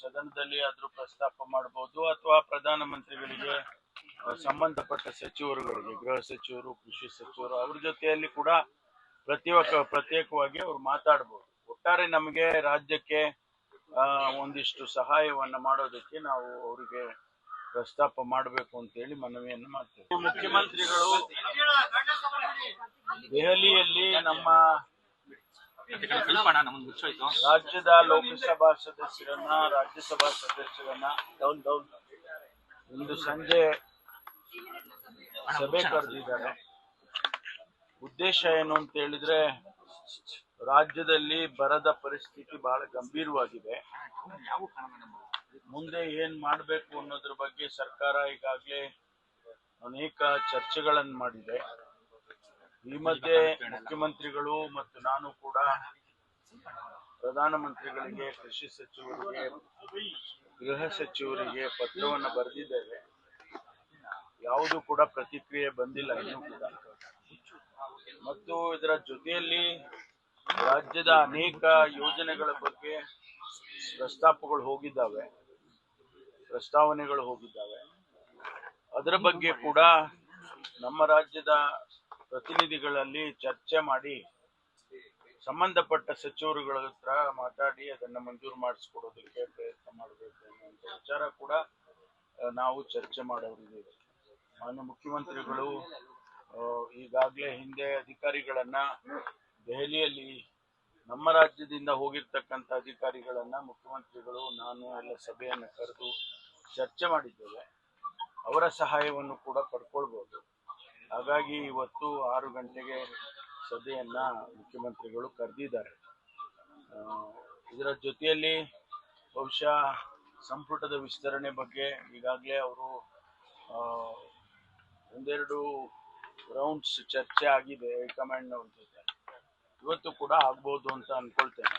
ಸದನದಲ್ಲಿ ಆದ್ರೂ ಪ್ರಸ್ತಾಪ ಮಾಡಬಹುದು ಅಥವಾ ಪ್ರಧಾನಮಂತ್ರಿಗಳಿಗೆ ಸಂಬಂಧಪಟ್ಟ ಸಚಿವರುಗಳಿಗೆ ಗೃಹ ಸಚಿವರು ಕೃಷಿ ಸಚಿವರು ಅವ್ರ ಜೊತೆಯಲ್ಲಿ ಕೂಡ ಪ್ರತ್ಯೇಕವಾಗಿ ಅವ್ರು ಮಾತಾಡಬಹುದು. ಒಟ್ಟಾರೆ ನಮಗೆ ರಾಜ್ಯಕ್ಕೆ ಒಂದಿಷ್ಟು ಸಹಾಯವನ್ನ ಮಾಡೋದಕ್ಕೆ ನಾವು ಅವರಿಗೆ ಪ್ರಸ್ತಾಪ ಮಾಡಬೇಕು ಅಂತ ಹೇಳಿ ಮನವಿಯನ್ನು ಮಾಡ್ತೇವೆ. ಮುಖ್ಯಮಂತ್ರಿಗಳು ದೆಹಲಿಯಲ್ಲಿ ನಮ್ಮ ರಾಜ್ಯದ ಲೋಕಸಭಾ ಸದಸ್ಯರನ್ನ ರಾಜ್ಯಸಭಾ ಸದಸ್ಯರನ್ನ ಇಂದು ಸಂಜೆ ಸಭೆ ಕರೆದಿದ್ದಾರೆ. ಉದ್ದೇಶ ಏನು ಅಂತ ಹೇಳಿದ್ರೆ, ರಾಜ್ಯದಲ್ಲಿ ಬರದ ಪರಿಸ್ಥಿತಿ ಬಹಳ ಗಂಭೀರವಾಗಿದೆ. ಮುಂದೆ ಏನ್ ಮಾಡಬೇಕು ಅನ್ನೋದ್ರ ಬಗ್ಗೆ ಸರ್ಕಾರ ಈಗಾಗಲೇ ಅನೇಕ ಚರ್ಚೆಗಳನ್ನು ಮಾಡಿದೆ. ಈ ಮಧ್ಯೆ ಮುಖ್ಯಮಂತ್ರಿಗಳು ಮತ್ತು ನಾನು ಕೂಡ ಪ್ರಧಾನಮಂತ್ರಿಗಳಿಗೆ, ಕೃಷಿ ಸಚಿವರಿಗೆ, ಗೃಹ ಸಚಿವರಿಗೆ ಪತ್ರವನ್ನು ಬರೆದಿದ್ದೇವೆ. ಯಾವುದು ಕೂಡ ಪ್ರತಿಕ್ರಿಯೆ ಬಂದಿಲ್ಲ ಇನ್ನೂ ಕೂಡ. ಮತ್ತು ಇದರ ಜೊತೆಯಲ್ಲಿ ರಾಜ್ಯದ ಅನೇಕ ಯೋಜನೆಗಳ ಬಗ್ಗೆ ಪ್ರಸ್ತಾವನೆಗಳು ಹೋಗಿದ್ದಾವೆ. ಅದರ ಬಗ್ಗೆ ಕೂಡ ನಮ್ಮ ರಾಜ್ಯದ ಪ್ರತಿನಿಧಿಗಳಲ್ಲಿ ಚರ್ಚೆ ಮಾಡಿ ಸಂಬಂಧಪಟ್ಟ ಸಚಿವರುಗಳ ಹತ್ರ ಮಾತಾಡಿ ಅದನ್ನ ಮಂಜೂರು ಮಾಡಿಸ್ಕೊಡೋದಕ್ಕೆ ಪ್ರಯತ್ನ ಮಾಡಬೇಕು ಅನ್ನುವಂಥ ವಿಚಾರ ಕೂಡ ನಾವು ಚರ್ಚೆ ಮಾಡೋರಿದ್ದೇವೆ. ಮಾನ್ಯ ಮುಖ್ಯಮಂತ್ರಿಗಳು ಈಗಾಗಲೇ ಹಿಂದೆ ಅಧಿಕಾರಿಗಳನ್ನ ದೆಹಲಿಯಲ್ಲಿ ನಮ್ಮ ರಾಜ್ಯದಿಂದ ಹೋಗಿರ್ತಕ್ಕಂಥ ಅಧಿಕಾರಿಗಳನ್ನ ಮುಖ್ಯಮಂತ್ರಿಗಳು ನಾನು ಎಲ್ಲ ಸಭೆಯನ್ನು ಕರೆದು ಚರ್ಚೆ ಮಾಡಿದ್ದೇವೆ. ಅವರ ಸಹಾಯವನ್ನು ಕೂಡ ಪಡ್ಕೊಳ್ಬಹುದು. ಹಾಗಾಗಿ ಇವತ್ತು 6 ಗಂಟೆಗೆ ಸಭೆಯನ್ನ ಮುಖ್ಯಮಂತ್ರಿಗಳು ಕರೆದಿದ್ದಾರೆ. ಇದರ ಜೊತೆಯಲ್ಲಿ ಬಹುಶಃ ಸಂಪುಟದ ವಿಸ್ತರಣೆ ಬಗ್ಗೆ ಈಗಾಗಲೇ ಅವರು ಒಂದೆರಡು ರೌಂಡ್ಸ್ ಚರ್ಚೆ ಆಗಿದೆ ಹೈಕಮಾಂಡ್ನವ್ರ ಜೊತೆ. ಇವತ್ತು ಕೂಡ ಆಗ್ಬೋದು ಅಂತ ಅನ್ಕೊಳ್ತೇನೆ.